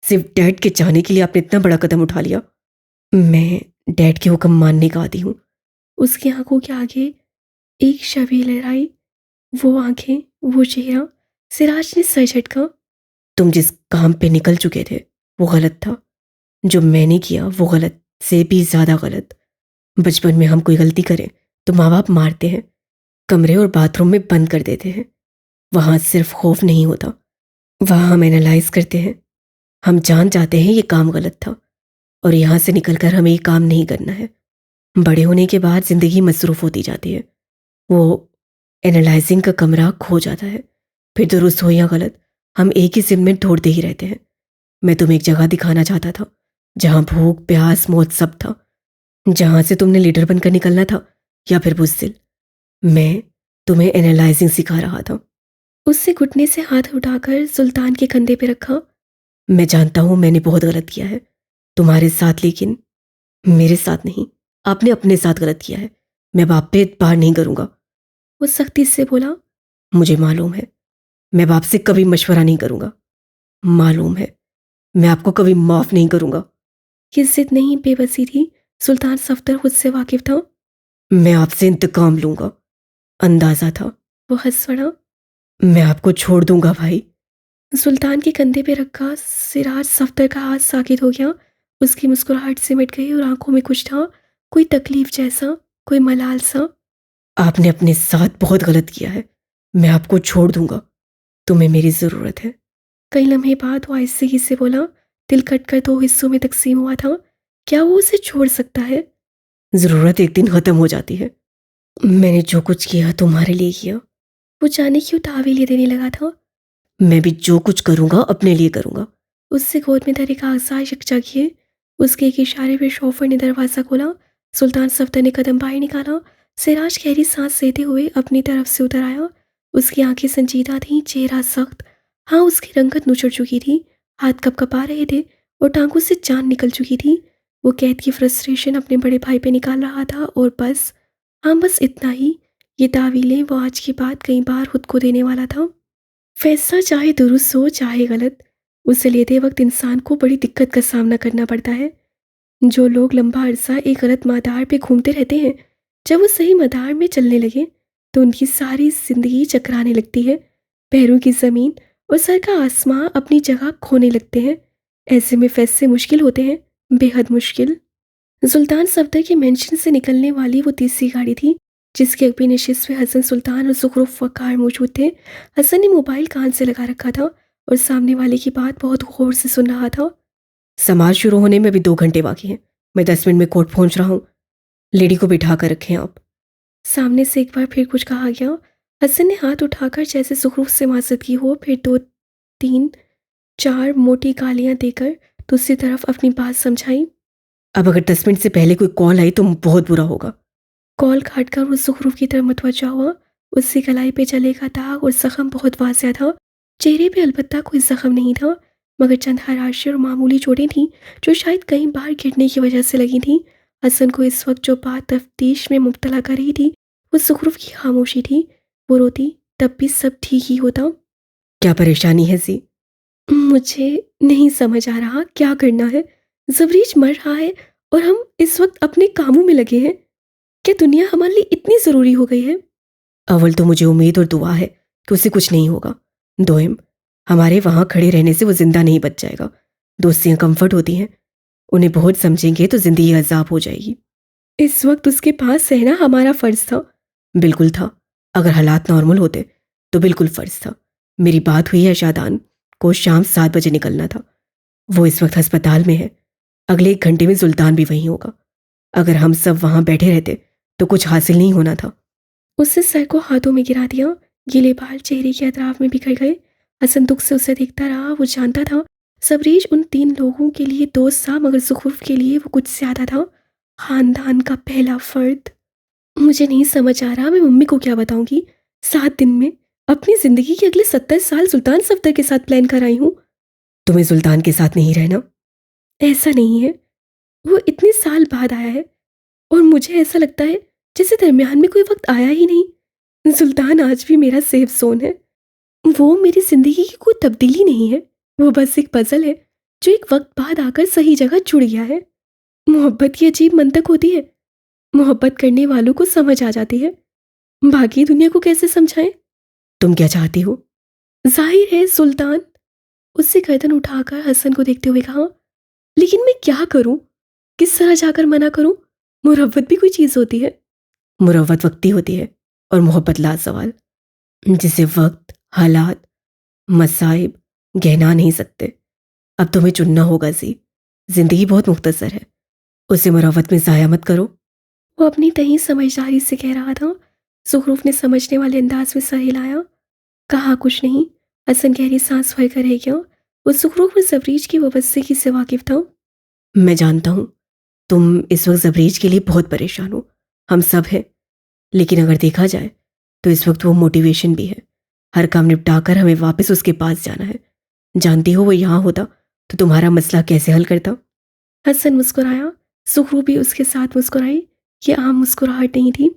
सिर्फ डैड के चाहने के लिए आपने इतना बड़ा कदम उठा लिया। मैं डैड के हुक्म मानने का आदी हूँ। उसकी आंखों के आगे एक छवि लहराई। वो आंखें, वो चेहरा। सिराज ने सर झटका। तुम जिस काम पे निकल चुके थे वो गलत था। जो मैंने किया वो गलत से भी ज्यादा गलत। बचपन में हम कोई गलती करें तो माँ बाप मारते हैं, कमरे और बाथरूम में बंद कर देते हैं। वहां सिर्फ खौफ नहीं होता, वहां हम एनालाइज करते हैं। हम जान जाते हैं ये काम गलत था और यहां से निकलकर हमें ये काम नहीं करना है। बड़े होने के बाद जिंदगी मसरूफ होती जाती है। वो एनालाइजिंग का कमरा खो जाता है। फिर दुरुस्त हो या गलत हम एक ही सिम में ढूंढते ही रहते हैं। मैं तुम्हें एक जगह दिखाना चाहता था जहां भूख प्यास मौत सब था, जहां से तुमने लीडर बनकर निकलना था या फिर बुज़दिल। मैं तुम्हें एनालाइजिंग सिखा रहा था। उससे घुटने से हाथ उठाकर सुल्तान के कंधे पे रखा। मैं जानता हूं मैंने बहुत गलत किया है तुम्हारे साथ, लेकिन मेरे साथ नहीं। आपने अपने साथ गलत किया है। मैं बाप पे एतबार नहीं करूंगा। वो सख्ती से बोला। मुझे मालूम है मैं बाप से कभी मशवरा नहीं करूंगा। मालूम है मैं आपको कभी माफ नहीं करूंगा। ये जिद नहीं, बेबसी थी। सुल्तान सफदर खुद से वाकिफ था। मैं आपसे इंतकाम लूंगा। अंदाजा था। वो हंस पड़ा। मैं आपको छोड़ दूंगा भाई। सुल्तान के कंधे पे रखा सिराज सफदर का हाथ साकित हो गया। उसकी मुस्कुराहट सिमट गई और आंखों में कुछ था, कोई तकलीफ जैसा, कोई मलाल सा। आपने अपने साथ बहुत गलत किया है। मैं आपको छोड़ दूंगा। तुम्हें मेरी जरूरत है। कई लम्हे बाद वो आहिस्ते से बोला। दिल कटकर दो हिस्सों में तकसीम हुआ था। क्या वो उसे छोड़ सकता है? जरूरत एक दिन खत्म हो जाती है। मैंने जो कुछ किया तुम्हारे लिए किया। वो जाने क्यों तावीलें देने लगा था। मैं भी जो कुछ करूंगा अपने लिए करूंगा। उससे गोद में धरे कागजात यकजा किए। उसके एक इशारे पर शोफर ने दरवाज़ा खोला। सुल्तान सफदर ने कदम बाहर निकाला। सिराज गहरी सांस लेते हुए अपनी तरफ से उतर आया। उसकी आंखें संजीदा थीं, चेहरा सख्त। हाँ, उसकी रंगत नुचड़ चुकी थी, हाथ कपकपा रहे थे और टांगों से जान निकल चुकी थी। वो कैद की फ्रस्ट्रेशन अपने बड़े भाई पे निकाल रहा था और बस, हाँ बस इतना ही। ये तावीलें वो आज के बाद कई बार खुद को देने वाला था। फैसला चाहे दुरुस्त हो चाहे गलत, उसे लेते वक्त इंसान को बड़ी दिक्कत का सामना करना पड़ता है। जो लोग लंबा अरसा एक गलत मदार पे घूमते रहते हैं, जब वो सही मदार में चलने लगे तो उनकी सारी जिंदगी चकराने लगती है। पैरों की ज़मीन और सर का आसमां अपनी जगह खोने लगते हैं। ऐसे में फैसले मुश्किल होते हैं, बेहद मुश्किल। सुल्तान सफदर के मेंशन से निकलने वाली वो तीसरी गाड़ी थी जिसके अगली नशिस्त में हसन सुल्तान और ज़ुखरुफ वक़ार मौजूद थे। हसन ने मोबाइल कान से लगा रखा था और सामने वाले की बात बहुत गौर से सुन रहा था। समाज शुरू होने में भी 2 घंटे बाकी हैं। मैं 10 मिनट में कोर्ट पहुंच रहा हूँ। लेडी को बिठा कर रखें आप। सामने से एक बार फिर कुछ कहा गया। हसन ने हाथ उठाकर जैसे ज़ुखरुफ से माजत की हो, फिर 2 3 4 मोटी गालियां देकर दूसरी तरफ अपनी बात समझाई। अब अगर 10 मिनट से पहले कोई कॉल आई तो बहुत बुरा होगा। कॉल काटकर वो ज़ुखरुफ की तरफ मुतवज्जा हुआ। उसकी कलाई पे जले का दाग और जख्म बहुत वाज़िया था। चेहरे पे अलबत्ता कोई जख्म नहीं था, मगर चंद हराशे और मामूली चोटें थीं जो शायद कई बार गिरने की वजह से लगी थीं। हसन को इस वक्त जो बात तफ्तीश में मुब्तला कर रही थी वो ज़ुखरुफ की खामोशी थी। वो रोती तब भी सब ठीक ही होता। क्या परेशानी है जी? मुझे नहीं समझ आ रहा क्या करना है। जबरीज मर रहा है और हम इस वक्त अपने कामों में लगे हैं। क्या दुनिया हमारे लिए इतनी ज़रूरी हो गई है? अव्वल तो मुझे उम्मीद और दुआ है कि उसे कुछ नहीं होगा। दोहिम, हमारे वहां खड़े रहने से वो जिंदा नहीं बच जाएगा। दोस्तियां कंफर्ट होती हैं, उन्हें बहुत समझेंगे तो जिंदगी अजाब हो जाएगी। इस वक्त उसके पास रहना हमारा फर्ज था। बिल्कुल था। अगर हालात नॉर्मल होते तो बिल्कुल फर्ज था। मेरी बात हुई है शादान को, शाम 7 बजे निकलना था। वो इस वक्त अस्पताल में है। अगले 1 घंटे में सुल्तान भी वहीं होगा। अगर हम सब वहां बैठे रहते तो कुछ हासिल नहीं होना था। उसने सर को हाथों में गिरा दिया। गीले बाल चेहरे के अतराफ में बिखर गए। हसन दुख से उसे देखता रहा। वो जानता था सबरीज उन 3 लोगों के लिए दोस्त था, मगर ज़ुखरूफ के लिए वो कुछ ज़्यादा था, खानदान का पहला फर्द। मुझे नहीं समझ आ रहा मैं मम्मी को क्या बताऊंगी। 7 दिन में अपनी ज़िंदगी के अगले 70 साल सुल्तान सफदर के साथ प्लान कर आई हूँ। तुम्हें सुल्तान के साथ नहीं रहना? ऐसा नहीं है, वो इतने साल बाद आया है और मुझे ऐसा लगता है जैसे दरमियान में कोई वक्त आया ही नहीं। सुल्तान आज भी मेरा सेफ जोन है। वो मेरी जिंदगी की कोई तब्दीली नहीं है, वो बस एक पजल है जो एक वक्त बाद आकर सही जगह जुड़ गया है। मोहब्बत की अजीब मंतक होती है, मोहब्बत करने वालों को समझ आ जाती है, बाकी दुनिया को कैसे समझाएं। तुम क्या चाहती हो? जाहिर है सुल्तान, उससे गर्दन उठाकर हसन को देखते हुए कहा। लेकिन मैं क्या करूं, किस तरह जाकर मना करूं? मुरव्वत भी कोई चीज होती है। मुरव्वत वक्ती होती है और मोहब्बत लाजवाल, जिसे वक्त, हालात, मसाइब गहना नहीं सकते। अब तुम्हें चुनना होगा जी। जिंदगी बहुत मुख्तसर है, उसे मुरव्वत में ज़ाया मत करो। वो अपनी तही समझदारी से कह रहा था। ज़ुखरूफ ने समझने वाले अंदाज में सर हिलाया। कहा कुछ नहीं। हसन गहरी सांस भरकर रह गया। वो ज़ुखरूफ और जबरीज की वाबस्तगी से वाकिफ था। मैं जानता हूँ तुम इस वक्त जबरीज के लिए बहुत परेशान हो, हम सब हैं। लेकिन अगर देखा जाए तो इस वक्त वो मोटिवेशन भी है। हर काम निपटाकर हमें वापस उसके पास जाना है। जानती हो वो यहाँ होता तो तुम्हारा मसला कैसे हल करता? हसन मुस्कुराया। ज़ुखरूफ भी उसके साथ मुस्कुराई। ये आम मुस्कुराहट नहीं थी।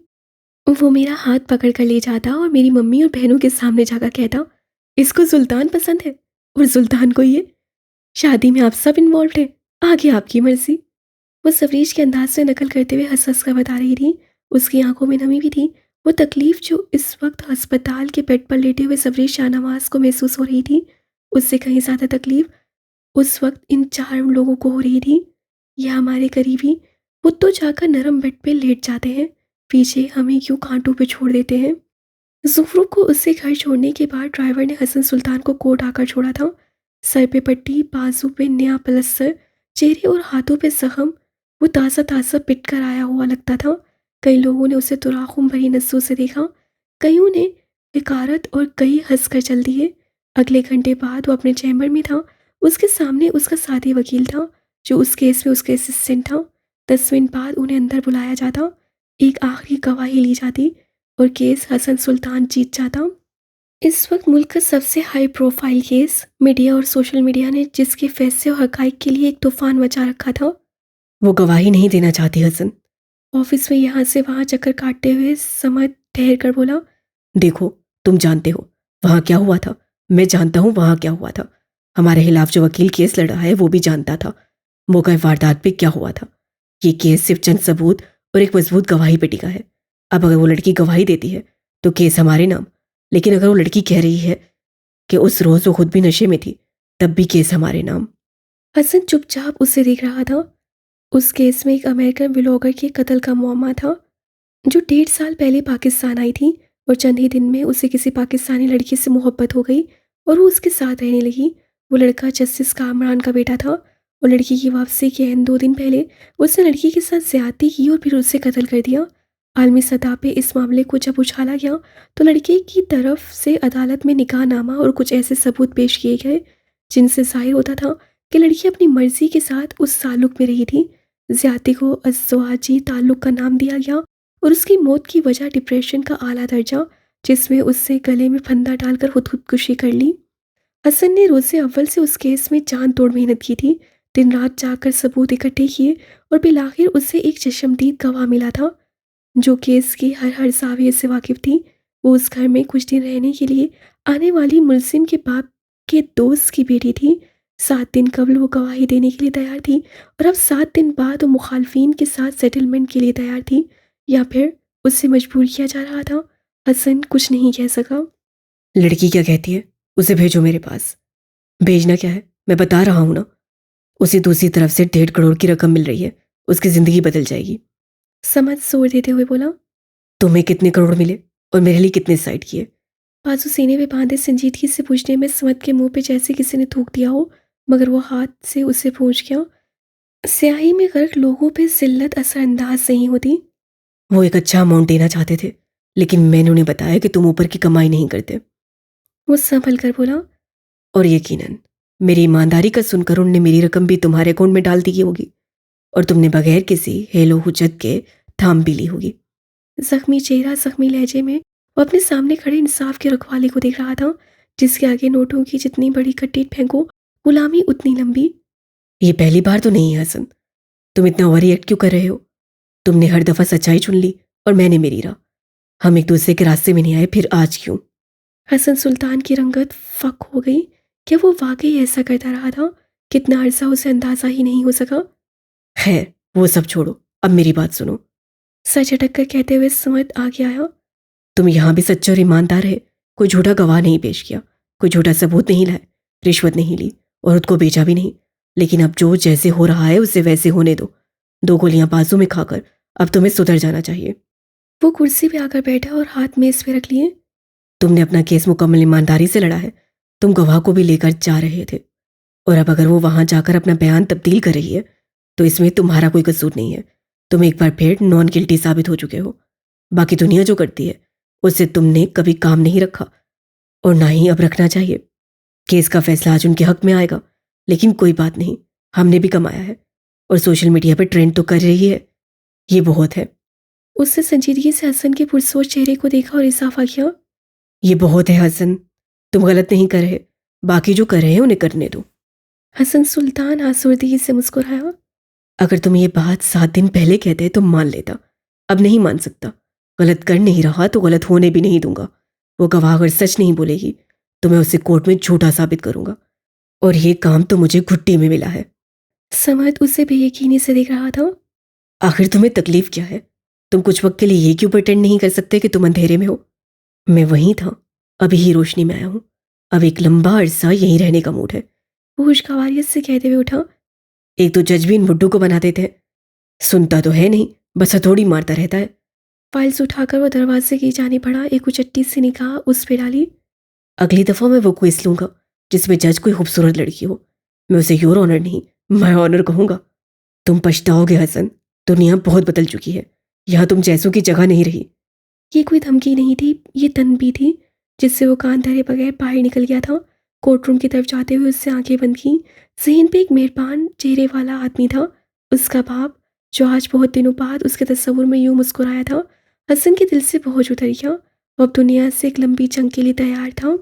वो मेरा हाथ पकड़ कर ले जाता और मेरी मम्मी और बहनों के सामने जाकर कहता, इसको सुल्तान पसंद है और सुल्तान को ये। शादी में आप सब इन्वॉल्व हैं, आगे आपकी मर्जी। वो सफरीश के अंदाज से नकल करते हुए हंस हंस कर बता रही थी। उसकी आंखों में नमी भी थी। वो तकलीफ जो इस वक्त अस्पताल के बेड पर लेटे हुए सफरीश शाहनवाज को महसूस हो रही थी, उससे कहीं ज़्यादा तकलीफ उस वक्त इन 4 लोगों को हो रही थी। यह हमारे करीबी, वो तो जाकर नरम बेड पे लेट जाते हैं, पीछे हमें क्यों कांटों पे छोड़ देते हैं। जुफरू को उससे घर छोड़ने के बाद ड्राइवर ने हसन सुल्तान को कोर्ट आकर छोड़ा था। सर पे पट्टी, बाजू पे नया प्लस्तर, चेहरे और हाथों पे जख्म। वो ताज़ा ताज़ा पिट कर आया हुआ लगता था। कई लोगों ने उसे तुराखुम भरी नसों से देखा, कईयों ने इकारत और कई हंस कर चल दिए। अगले घंटे बाद वो अपने चैम्बर में था। उसके सामने उसका साथी वकील था जो उस केस में उसके असिस्टेंट था। 10 मिनट बाद उन्हें अंदर बुलाया जाता, एक आखिरी गवाही ली जाती और केस हसन सुल्तान जीत जाता। इस वक्त मुल्क का सबसे हाई प्रोफाइल केस, मीडिया और सोशल मीडिया ने जिसके फैसले और हकाइक के लिए एक तूफान मचा रखा था। वो गवाही नहीं देना चाहती हसन। ऑफिस में यहाँ से वहाँ चक्कर काटते हुए समझ ठहर कर बोला, देखो, तुम जानते हो वहां क्या हुआ था, मैं जानता हूँ वहां क्या हुआ था। हमारे खिलाफ जो वकील केस लड़ा है वो भी जानता था मौका वारदात पे क्या हुआ था। ये केस सिर्फ चंद सबूत और एक मजबूत गवाही पे टिका है। अब अगर वो लड़की गवाही देती है तो केस हमारे नाम, लेकिन अगर वो लड़की कह रही है कि उस रोज वो खुद भी नशे में थी, तब भी केस हमारे नाम। हसन चुपचाप उसे देख रहा था। उस केस में एक अमेरिकन ब्लॉगर के कत्ल का मामला था जो 1.5 साल पहले पाकिस्तान आई थी और चंद ही दिन में उसे किसी पाकिस्तानी लड़की से मोहब्बत हो गई और वो उसके साथ रहने लगी। वो लड़का जस्टिस कामरान का बेटा था और लड़की की वापसी के 2 दिन पहले उसने लड़की के साथ ज्यादती की और फिर उसे कत्ल कर दिया। आलमी सतह पे इस मामले को जब उछाला गया तो लड़के की तरफ से अदालत में निकाहनामा और कुछ ऐसे सबूत पेश किए गए जिनसे जाहिर होता था कि लड़की अपनी मर्जी के साथ उस ताल्लुक में रही थी। ज्यादती को अज़वाजी ताल्लुक का नाम दिया गया और उसकी मौत की वजह डिप्रेशन का आला दर्जा, जिसमें उससे गले में फंदा डालकर खुदकुशी कर ली। हसन ने रोज़े अव्वल से उस केस में जान तोड़ मेहनत की थी, दिन रात जाकर सबूत इकट्ठे किए और बिलाखिर उसे एक चशमदीद गवाह मिला था जो केस की हर जाविये से वाकिफ थी। वो उस घर में कुछ दिन रहने के लिए आने वाली मुलजिम के बाप के दोस्त की बेटी थी। 7 दिन कबल वो गवाही देने के लिए तैयार थी और अब 7 दिन बाद वो मुखालफिन के साथ सेटलमेंट के लिए तैयार थी, या फिर उससे मजबूर किया जा रहा था। हसन कुछ नहीं कह सका। लड़की क्या कहती है उसे भेजो मेरे पास। भेजना क्या है, मैं बता रहा हूं ना। उसे दूसरी तरफ से 1.5 करोड़ की रकम मिल रही है, उसकी जिंदगी बदल जाएगी। समझ जोर देते हुए बोला, तुम्हें कितने करोड़ मिले और मेरे लिए कितने साइड किए? बाजू सीने में बांधे संजीदगी से पूछने में समत के मुंह पे जैसे किसी ने थूक दिया हो, मगर वो हाथ से उसे पूछ गया। स्याही में गर्क लोगों पे जिल्लत असरअंदाज नहीं होती। वो एक अच्छा अमाउंट देना चाहते थे, लेकिन मैंने उन्हें बताया कि तुम ऊपर की कमाई नहीं करते। वो संभल कर बोला। और यकीनन मेरी ईमानदारी का सुनकर उनने मेरी रकम भी तुम्हारे अकाउंट में डाल दी होगी और तुमने बगैर किसी हेलो हुज्जत के थाम भी ली होगी। जख्मी चेहरा जख्मी लहजे में वो अपने सामने खड़े इंसाफ के रखवाले को देख रहा था, जिसके आगे नोटों की जितनी बड़ी कट्टी फेंको, गुलामी उतनी लंबी। ये पहली बार तो नहीं है हसन, तुम इतना ओवर रिएक्ट क्यों कर रहे हो? तुमने हर दफा सच्चाई चुन ली और मैंने मेरी राह। हम एक दूसरे के रास्ते में नहीं आए, फिर आज क्यों? हसन सुल्तान की रंगत फक हो गई। क्या वो वाकई ऐसा करता रहा था? कितना अरसा उसे अंदाजा ही नहीं हो सका। खैर वो सब छोड़ो, अब मेरी बात सुनो। सच अटक कर कहते हुए समत आगे आया। तुम यहां भी सच्चे और ईमानदार रहे, कोई झूठा गवाह नहीं पेश किया, कोई झूठा सबूत नहीं लाए, रिश्वत नहीं ली और खुद को बेचा भी नहीं। लेकिन अब जो जैसे हो रहा है उसे वैसे होने दो। 2 गोलियां बाजू में खाकर अब तुम्हें सुधर जाना चाहिए। वो कुर्सी पे आकर बैठा और हाथ मेज पे रख लिए। तुमने अपना केस मुकम्मल ईमानदारी से लड़ा है, तुम गवाह को भी लेकर जा रहे थे, और अब अगर वो वहां जाकर अपना बयान तब्दील कर रही है तो इसमें तुम्हारा कोई कसूर नहीं है। तुम एक बार फिर नॉन गिल्टी साबित हो चुके हो। बाकी दुनिया जो करती है उससे तुमने कभी काम नहीं रखा और ना ही अब रखना चाहिए। केस का फैसला आज उनके हक में आएगा, लेकिन कोई बात नहीं, हमने भी कमाया है और सोशल मीडिया पर ट्रेंड तो कर रही है, ये बहुत है। उससे संजीदगी से हसन के पुरसोच चेहरे को देखा और इजाफा किया। ये बहुत है हसन, तुम गलत नहीं कर रहे, बाकी जो कर रहे हैं उन्हें करने दो। हसन सुल्तान आसुर्दगी से मुस्कुराया। अगर तुम ये बात 7 दिन पहले कहते तो मान लेता, अब नहीं मान सकता। गलत कर नहीं रहा तो गलत होने भी नहीं दूंगा। वो गवाह अगर सच नहीं बोलेगी तो मैं उसे कोर्ट में झूठा साबित करूंगा, और ये काम तो मुझे घुट्टी में मिला है। समत उसे बेयकीनी से देख रहा था। आखिर तुम्हें तकलीफ क्या है? तुम कुछ वक्त के लिए ये क्यों प्रिटेंड नहीं कर सकते कि तुम अंधेरे में हो? मैं वहीं था, अभी ही रोशनी में आया हूं। अब एक लंबा अरसा यहीं रहने का मूड है। वो खुशगवारियत से कहते हुए उठा। एक तो जज भी इन बुड्ढू को बना देते हैं, सुनता तो है नहीं, बस हथौड़ी मारता रहता है। फाइल्स उठाकर वो दरवाजे की जाने पड़ा। एक उचट्टी सी निगाह उस पे डाली। अगली दफा मैं वो क्विज लूंगा जिसमें जज कोई खूबसूरत लड़की हो। मैं उसे योर ऑनर नहीं, माय ऑनर कहूंगा। तुम पछताओगे हसन, दुनिया बहुत बदल चुकी है, यहाँ तुम जैसों की जगह नहीं रही। ये कोई धमकी नहीं थी, ये तनबी थी, जिससे वो कान धरे बगैर बाहर निकल गया था। कोर्टरूम की तरफ जाते हुए उससे आंखें बंद की। जहीन पे एक मेहरबान चेहरे वाला आदमी था, उसका बाप, जो आज बहुत दिनों बाद उसके तस्वुर में यूं मुस्कुराया था। हसन के दिल से बोझ उतर गया। वो अब दुनिया से एक लंबी जंग के लिए तैयार था।